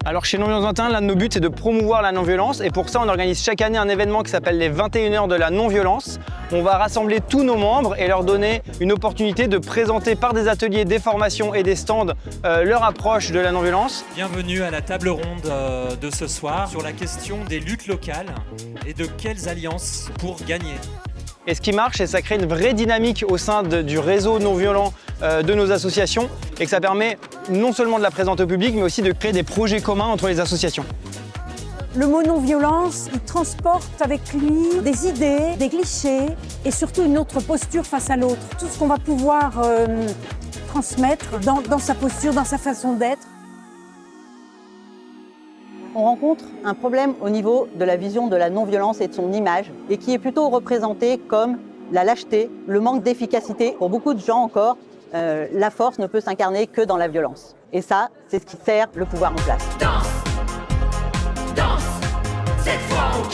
Alors chez Non-Violence 21, l'un de nos buts c'est de promouvoir la non-violence et pour ça on organise chaque année un événement qui s'appelle les 21 heures de la non-violence. On va rassembler tous nos membres et leur donner une opportunité de présenter par des ateliers, des formations et des stands leur approche de la non-violence. Bienvenue à la table ronde de ce soir sur la question des luttes locales et de quelles alliances pour gagner. Et ce qui marche, c'est que ça crée une vraie dynamique au sein du réseau non-violent de nos associations et que ça permet non seulement de la présenter au public, mais aussi de créer des projets communs entre les associations. Le mot non-violence, il transporte avec lui des idées, des clichés et surtout une autre posture face à l'autre. Tout ce qu'on va pouvoir transmettre dans sa posture, dans sa façon d'être. On rencontre un problème au niveau de la vision de la non-violence et de son image, et qui est plutôt représenté comme la lâcheté, le manque d'efficacité. Pour beaucoup de gens encore, la force ne peut s'incarner que dans la violence. Et ça, c'est ce qui sert le pouvoir en place. Danse, danse, cette fois on